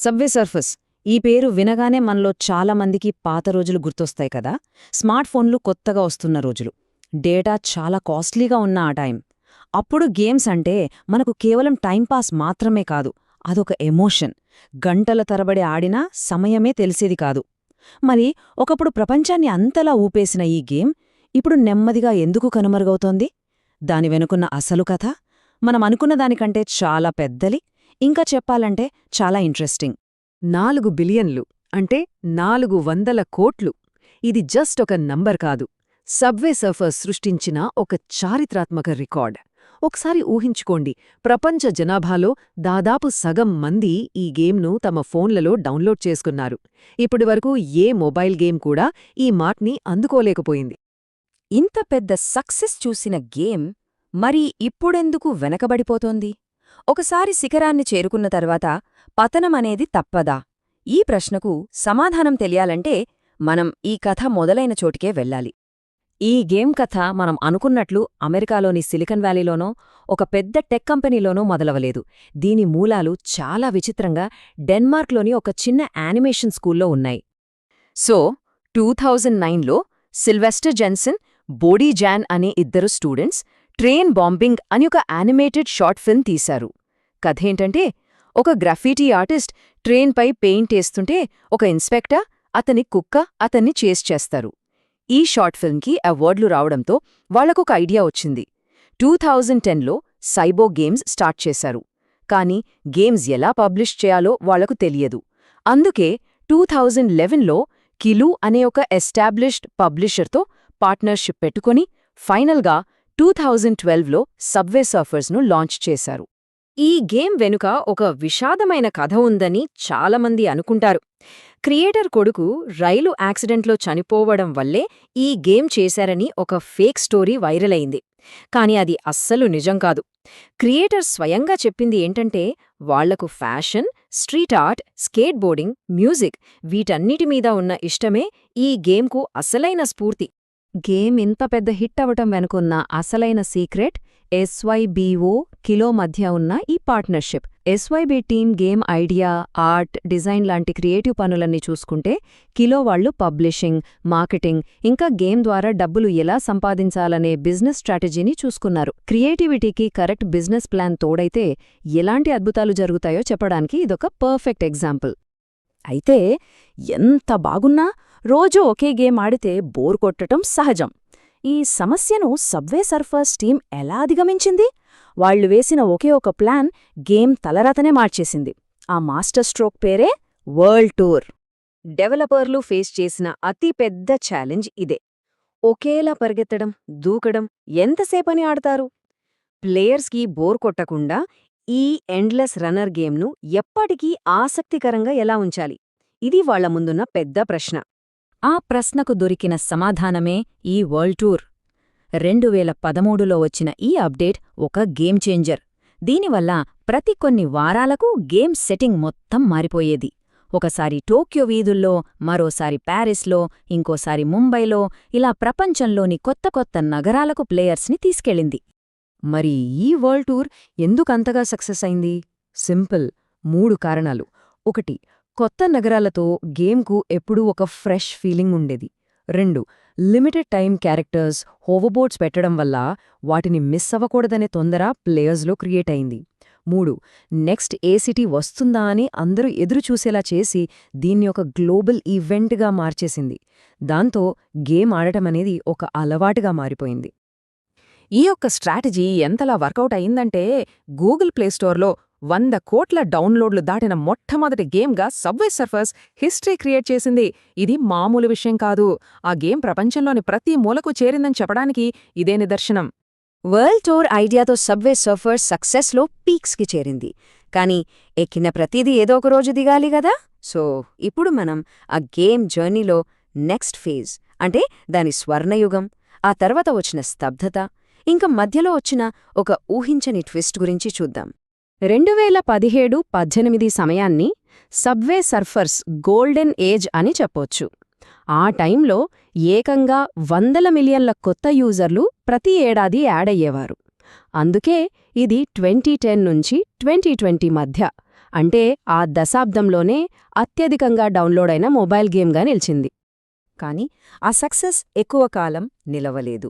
Subway Surfers ఈ పేరు వినగానే మనలో చాలా మందికి పాత రోజులు గుర్తొస్తాయి కదా. స్మార్ట్ ఫోన్లు కొత్తగా వస్తున్న రోజులు, డేటా చాలా కాస్ట్లీగా ఉన్న ఆ టైం. అప్పుడు గేమ్స్ అంటే మనకు కేవలం టైంపాస్ మాత్రమే కాదు, అదొక ఎమోషన్. గంటల తరబడి ఆడినా సమయమే తెలిసేది కాదు. మరి ఒకప్పుడు ప్రపంచాన్ని అంతలా ఊపేసిన ఈ గేమ్ ఇప్పుడు నెమ్మదిగా ఎందుకు కనుమరుగవుతోంది? దాని వెనుకున్న అసలు కథ మనం అనుకున్న దానికంటే చాలా పెద్దలి, ఇంకా చెప్పాలంటే చాలా ఇంట్రెస్టింగ్. 4 బిలియన్లు అంటే 400 కోట్లు. ఇది జస్ట్ ఒక నంబర్ కాదు, సబ్వే సర్ఫర్స్ సృష్టించిన ఒక చారిత్రాత్మక రికార్డ్. ఒకసారి ఊహించుకోండి, ప్రపంచ జనాభాలో దాదాపు సగం మంది ఈ గేమ్ను తమ ఫోన్లలో డౌన్లోడ్ చేసుకున్నారు. ఇప్పటివరకు ఏ మొబైల్ గేమ్ కూడా ఈ మార్క్ని అందుకోలేకపోయింది. ఇంత పెద్ద సక్సెస్ చూసిన గేమ్ మరి ఇప్పుడెందుకు వెనకబడిపోతోంది? ఒకసారి శిఖరాన్ని చేరుకున్న తర్వాత పతనమనేది తప్పదా? ఈ ప్రశ్నకు సమాధానం తెలియాలంటే మనం ఈ కథ మొదలైన చోటికే వెళ్ళాలి. ఈ గేమ్ కథ మనం అనుకున్నట్లు అమెరికాలోని సిలికన్ వ్యాలీలోనో ఒక పెద్ద టెక్ కంపెనీలోనో మొదలవలేదు. దీని మూలాలు చాలా విచిత్రంగా డెన్మార్క్లోని ఒక చిన్న యానిమేషన్ స్కూల్లో ఉన్నాయి. సో 2009లో సిల్వెస్టర్ జెన్సన్, బోడీ జాన్ అనే ఇద్దరు స్టూడెంట్స్ ట్రైన్ బాంబింగ్ అని ఒక యానిమేటెడ్ షార్ట్ ఫిల్మ్ తీశారు. కథేంటంటే, ఒక గ్రాఫిటీ ఆర్టిస్ట్ ట్రైన్పై పెయింట్ వేస్తుంటే ఒక ఇన్స్పెక్టర్, అతని కుక్క అతన్ని చేస్ చేస్తారు. ఈ షార్ట్ ఫిల్మ్కి అవార్డులు రావడంతో వాళ్లకొక ఐడియా వచ్చింది. 2010లో సైబో గేమ్స్ స్టార్ట్ చేశారు. కానీ గేమ్స్ ఎలా పబ్లిష్ చేయాలో వాళ్లకు తెలియదు. అందుకే 2011లో కిలు అనే ఒక ఎస్టాబ్లిష్డ్ పబ్లిషర్తో పార్ట్నర్షిప్ పెట్టుకుని ఫైనల్గా 2012లో సబ్వే సర్ఫర్స్ను లాంచ్ చేశారు. ఈ గేమ్ వెనుక ఒక విషాదమైన కథ ఉందని చాలామంది అనుకుంటారు. క్రియేటర్ కొడుకు రైలు యాక్సిడెంట్లో చనిపోవడం వల్లే ఈ గేమ్ చేశారని ఒక ఫేక్ స్టోరీ వైరల్ అయింది. కాని అది అస్సలు నిజం కాదు. క్రియేటర్ స్వయంగా చెప్పింది ఏంటంటే, వాళ్లకు fashion, street art, skateboarding, music వీటన్నిటి మీద ఉన్న ఇష్టమే ఈ గేమ్కు అసలైన స్ఫూర్తి. గేమ్ ఇంత పెద్ద హిట్ అవటం వెనుకున్న అసలైన సీక్రెట్ ఎస్వైబీఓ, కిలో మధ్య ఉన్న ఈ partnership. SYBO team game idea, art, design లాంటి క్రియేటివ్ పనులన్నీ చూసుకుంటే, కిలో వాళ్లు పబ్లిషింగ్, మార్కెటింగ్, ఇంకా గేమ్ ద్వారా డబ్బులు ఎలా సంపాదించాలనే బిజినెస్ స్ట్రాటజీని చూసుకున్నారు. క్రియేటివిటీకి కరెక్ట్ బిజినెస్ ప్లాన్ తోడైతే ఎలాంటి అద్భుతాలు జరుగుతాయో చెప్పడానికి ఇదొక పర్ఫెక్ట్ ఎగ్జాంపుల్. అయితే ఎంత బాగున్నా రోజూ ఒకే గేమ్ ఆడితే బోర్ కొట్టటం సహజం. ఈ సమస్యను సబ్వే సర్ఫర్స్ టీం ఎలా అధిగమించింది? వాళ్లు వేసిన ఒకే ఒక ప్లాన్ గేమ్ తలరాతనే మార్చేసింది. ఆ మాస్టర్ స్ట్రోక్ పేరే వరల్డ్ టూర్. డెవలపర్లు ఫేస్ చేసిన అతిపెద్ద ఛాలెంజ్ ఇదే. ఒకేలా పరిగెత్తడం, దూకడం ఎంతసేపని ఆడతారు? ప్లేయర్స్కి బోర్ కొట్టకుండా ఈ ఎండ్లెస్ రన్నర్ గేమ్ను ఎప్పటికీ ఆసక్తికరంగా ఎలా ఉంచాలి? ఇది వాళ్ల ముందున్న పెద్ద ప్రశ్న. ఆ ప్రశ్నకు దొరికిన సమాధానమే ఈ వరల్డ్ టూర్. 2013లో వచ్చిన ఈ అప్డేట్ ఒక గేమ్ చేంజర్. దీనివల్ల ప్రతి కొన్ని వారాలకు గేమ్ సెట్టింగ్ మొత్తం మారిపోయేది. ఒకసారి టోక్యో వీధుల్లో, మరోసారి ప్యారిస్లో, ఇంకోసారి ముంబైలో, ఇలా ప్రపంచంలోని కొత్త కొత్త నగరాలకు ప్లేయర్స్ని తీసుకెళ్ళింది. మరి ఈ వరల్డ్ టూర్ ఎందుకంతగా సక్సెస్ అయింది? సింపుల్, 3 కారణాలు. 1. కొత్త నగరాలతో గేమ్కు ఎప్పుడూ ఒక ఫ్రెష్ ఫీలింగ్ ఉండేది. 2. లిమిటెడ్ టైమ్ క్యారెక్టర్స్, హోవర్బోర్డ్స్ పెట్టడం వల్ల వాటిని మిస్ అవ్వకూడదనే తొందర ప్లేయర్స్లో క్రియేట్ అయింది. 3. నెక్స్ట్ ఏ సిటీ వస్తుందా అని అందరూ ఎదురుచూసేలా చేసి దీన్ని ఒక గ్లోబల్ ఈవెంట్గా మార్చేసింది. దాంతో గేమ్ ఆడటమనేది ఒక అలవాటుగా మారిపోయింది. ఈ యొక్క స్ట్రాటజీ ఎంతలా వర్కౌట్ అయిందంటే, గూగుల్ ప్లేస్టోర్లో 100 కోట్ల డౌన్లోడ్లు దాటిన మొట్టమొదటి గేమ్గా సబ్వే సర్ఫర్స్ హిస్టరీ క్రియేట్ చేసింది. ఇది మామూలు విషయం కాదు. ఆ గేమ్ ప్రపంచంలోని ప్రతి మూలకు చేరిందని చెప్పడానికి ఇదే నిదర్శనం. వరల్డ్ టూర్ ఐడియాతో సబ్వే సర్ఫర్స్ సక్సెస్లో పీక్స్కి చేరింది. కానీ ఎక్కిన ప్రతిదీ ఏదో ఒక రోజు దిగాలి గదా. సో ఇప్పుడు మనం ఆ గేమ్ జర్నీలో నెక్స్ట్ ఫేజ్, అంటే దాని స్వర్ణయుగం, ఆ తర్వాత వచ్చిన స్తబ్దత, ఇంకా మధ్యలో వచ్చిన ఒక ఊహించని ట్విస్ట్ గురించి చూద్దాం. 2017-18 సమయాన్ని సబ్వే సర్ఫర్స్ గోల్డెన్ ఏజ్ అని చెప్పొచ్చు. ఆ టైంలో ఏకంగా 100 మిలియన్ల కొత్త యూజర్లు ప్రతి ఏడాది యాడ్ అయ్యేవారు. అందుకే ఇది 2010 నుంచి 2020 మధ్య, అంటే ఆ దశాబ్దంలోనే అత్యధికంగా డౌన్లోడ్ అయిన మొబైల్ గేమ్గా నిలిచింది. కాని ఆ సక్సెస్ ఎక్కువ కాలం నిలవలేదు.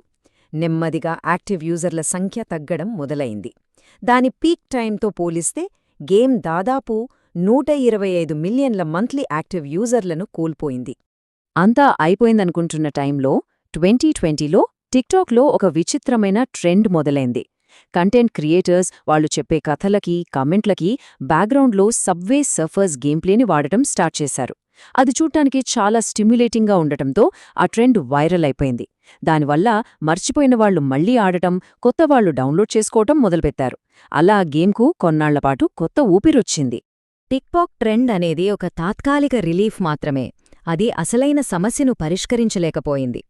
నెమ్మదిగా యాక్టివ్ యూజర్ల సంఖ్య తగ్గడం మొదలైంది. దాని పీక్ టైంతో పోలిస్తే గేమ్ దాదాపు 125 మిలియన్ల మంత్లీ యాక్టివ్ యూజర్లను కోల్పోయింది. అంతా అయిపోయిందనుకుంటున్న టైంలో 2020లో టిక్టాక్లో ఒక విచిత్రమైన ట్రెండ్ మొదలైంది. కంటెంట్ క్రియేటర్స్ వాళ్ళు చెప్పే కథలకి, కామెంట్లకి బ్యాక్గ్రౌండ్లో సబ్వే సర్ఫర్స్ గేమ్ ప్లేని వాడటం స్టార్ట్ చేశారు. అది చూడ్డానికి చాలా స్టిమ్యులేటింగ్గా ఉండటంతో ఆ ట్రెండ్ వైరల్ అయిపోయింది. దానివల్ల మర్చిపోయిన వాళ్లు మళ్లీ ఆడటం, కొత్తవాళ్లు డౌన్లోడ్ చేసుకోవటం మొదలుపెట్టారు. అలా గేమ్కు కొన్నాళ్లపాటు కొత్త ఊపిరొచ్చింది. టిక్టాక్ ట్రెండ్ అనేది ఒక తాత్కాలిక రిలీఫ్ మాత్రమే. అది అసలైన సమస్యను పరిష్కరించలేకపోయింది.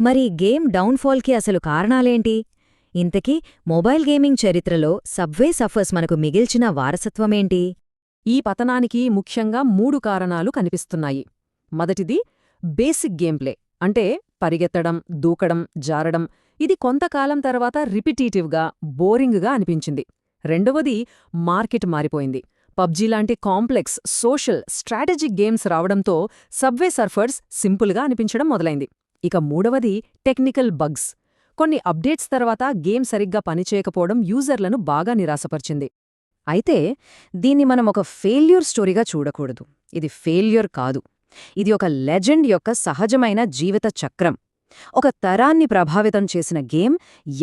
మరి గేమ్ డౌన్ఫాల్కి అసలు కారణాలేంటి? ఇంతకీ మొబైల్ గేమింగ్ చరిత్రలో సబ్వే సఫర్స్ మనకు మిగిల్చిన వారసత్వమేంటి? ఈ పతనానికి ముఖ్యంగా 3 కారణాలు కనిపిస్తున్నాయి. మొదటిది బేసిక్ గేమ్ప్లే, అంటే పరిగెత్తడం, దూకడం, జారడం. ఇది కొంతకాలం తర్వాత రిపిటీటివ్గా, బోరింగ్గా అనిపించింది. రెండవది మార్కెట్ మారిపోయింది. పబ్జీ లాంటి కాంప్లెక్స్, సోషల్, స్ట్రాటజిక్ గేమ్స్ రావడంతో సబ్వే సర్ఫర్స్ సింపుల్గా అనిపించడం మొదలైంది. ఇక మూడవది టెక్నికల్ బగ్స్. కొన్ని అప్డేట్స్ తర్వాత గేమ్ సరిగ్గా పనిచేయకపోవడం యూజర్లను బాగా నిరాశపరిచింది. అయితే దీన్ని మనం ఒక ఫెయిల్యూర్ స్టోరీగా చూడకూడదు. ఇది ఫెయిల్యూర్ కాదు. ఇది ఒక లెజెండ్ యొక్క సహజమైన జీవిత చక్రం. ఒక తరాన్ని ప్రభావితం చేసిన గేమ్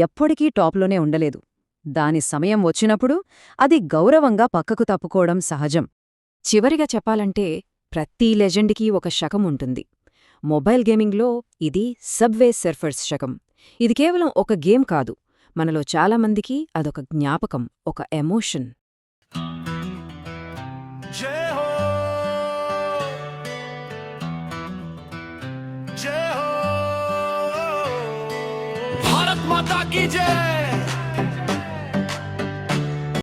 ఎప్పటికీ టాప్లోనే ఉండలేదు. దాని సమయం వచ్చినప్పుడు అది గౌరవంగా పక్కకు తప్పుకోవడం సహజం. చివరిగా చెప్పాలంటే ప్రతి లెజెండ్కి ఒక శకం ఉంటుంది. మొబైల్ గేమింగ్లో ఇది సబ్వే సర్ఫర్స్ శకం. ఇది కేవలం ఒక గేమ్ కాదు, మనలో చాలామందికి అదొక జ్ఞాపకం, ఒక ఎమోషన్. जय हो जय हो भारत माता की जय।